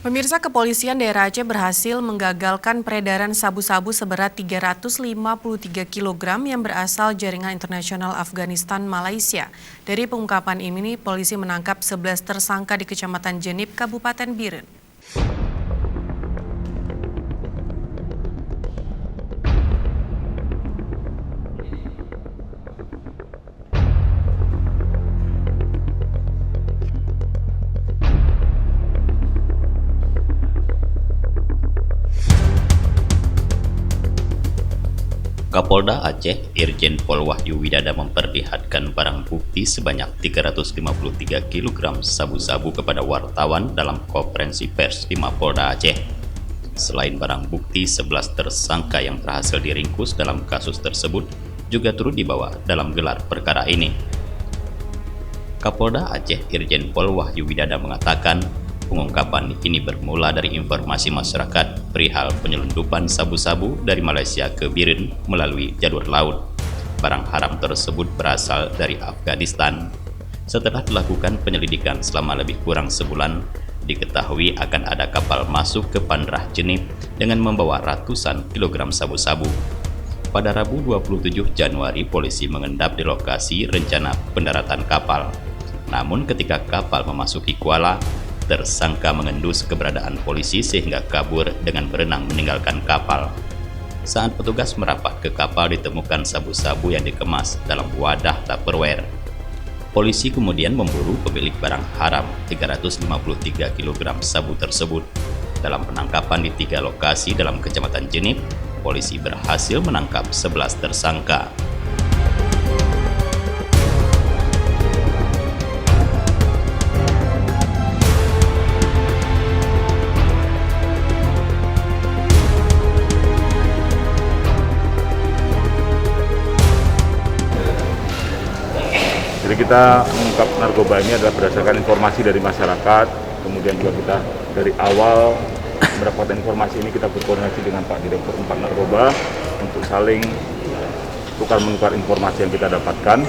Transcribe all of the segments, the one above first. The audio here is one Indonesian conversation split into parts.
Pemirsa, kepolisian daerah Aceh berhasil menggagalkan peredaran sabu-sabu seberat 353 kg yang berasal jaringan internasional Afghanistan Malaysia. Dari pengungkapan ini, polisi menangkap 11 tersangka di Kecamatan Jenib, Kabupaten Biren. Kapolda Aceh, Irjen Pol Wahyu Widada memperlihatkan barang bukti sebanyak 353 kg sabu-sabu kepada wartawan dalam konferensi pers di Mapolda Aceh. Selain barang bukti, 11 tersangka yang berhasil diringkus dalam kasus tersebut juga turut dibawa dalam gelar perkara ini. Kapolda Aceh, Irjen Pol Wahyu Widada mengatakan, pengungkapan ini bermula dari informasi masyarakat perihal penyelundupan sabu-sabu dari Malaysia ke Biren melalui jalur laut. Barang haram tersebut berasal dari Afghanistan. Setelah dilakukan penyelidikan selama lebih kurang sebulan, diketahui akan ada kapal masuk ke Pandrah Jenib dengan membawa ratusan kilogram sabu-sabu. Pada Rabu 27 Januari, polisi mengendap di lokasi rencana pendaratan kapal. Namun ketika kapal memasuki Kuala, tersangka mengendus keberadaan polisi sehingga kabur dengan berenang meninggalkan kapal. Saat petugas merapat ke kapal, ditemukan sabu-sabu yang dikemas dalam wadah Tupperware. Polisi kemudian memburu pemilik barang haram 353 kg sabu tersebut. Dalam penangkapan di 3 lokasi dalam Kecamatan Jenib, polisi berhasil menangkap 11 tersangka. Jadi kita mengungkap narkoba ini adalah berdasarkan informasi dari masyarakat, kemudian juga kita dari awal mendapatkan informasi ini kita berkoordinasi dengan Pak Direktur 4 Narkoba untuk saling tukar-menukar informasi yang kita dapatkan,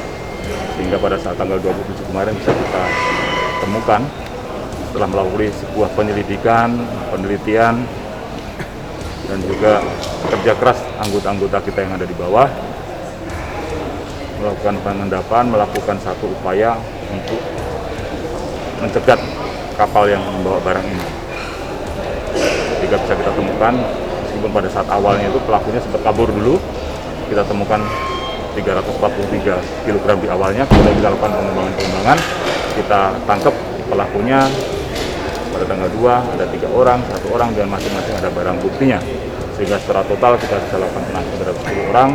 sehingga pada saat tanggal 27 kemarin bisa kita temukan setelah melalui sebuah penyelidikan, penelitian, dan juga kerja keras anggota-anggota kita yang ada di bawah, melakukan pengendapan, melakukan satu upaya untuk mencegat kapal yang membawa barang ini. Jika bisa kita temukan, meskipun pada saat awalnya itu pelakunya sempat kabur dulu, kita temukan 343 kg di awalnya, kemudian kita lakukan pengembangan, kita tangkap pelakunya pada tanggal 2, ada 3 orang, 1 orang, dan masing-masing ada barang buktinya. Sehingga secara total kita bisa lakukan penangkapan terhadap 10 orang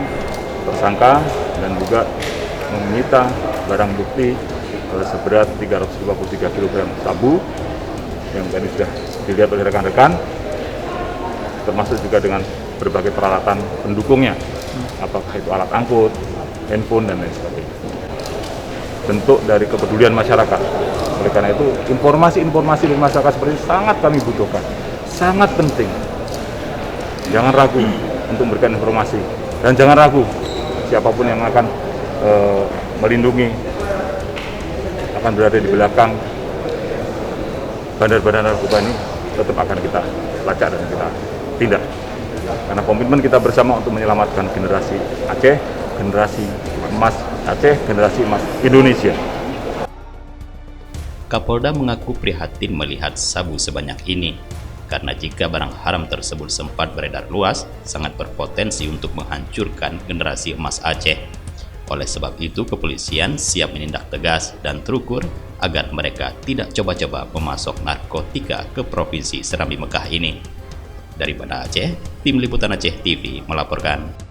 tersangka dan juga menyita barang bukti seberat 353 kg sabu yang tadi sudah dilihat oleh rekan-rekan, termasuk juga dengan berbagai peralatan pendukungnya, apakah itu alat angkut, handphone, dan lain sebagainya. Bentuk dari kepedulian masyarakat. Oleh karena itu, informasi-informasi dari masyarakat seperti ini sangat kami butuhkan, sangat penting. Jangan ragu untuk memberikan informasi, dan jangan ragu siapapun yang akan melindungi, akan berada di belakang bandar-bandar narkoba ini, tetap akan kita lacak dan kita tindak. Karena komitmen kita bersama untuk menyelamatkan generasi Aceh, generasi emas Aceh, generasi emas Indonesia. Kapolda mengaku prihatin melihat sabu sebanyak ini, karena jika barang haram tersebut sempat beredar luas, sangat berpotensi untuk menghancurkan generasi emas Aceh. Oleh sebab itu, kepolisian siap menindak tegas dan terukur agar mereka tidak coba-coba memasok narkotika ke Provinsi Serambi Mekah ini. Dari Banda Aceh, Tim Liputan Aceh TV melaporkan.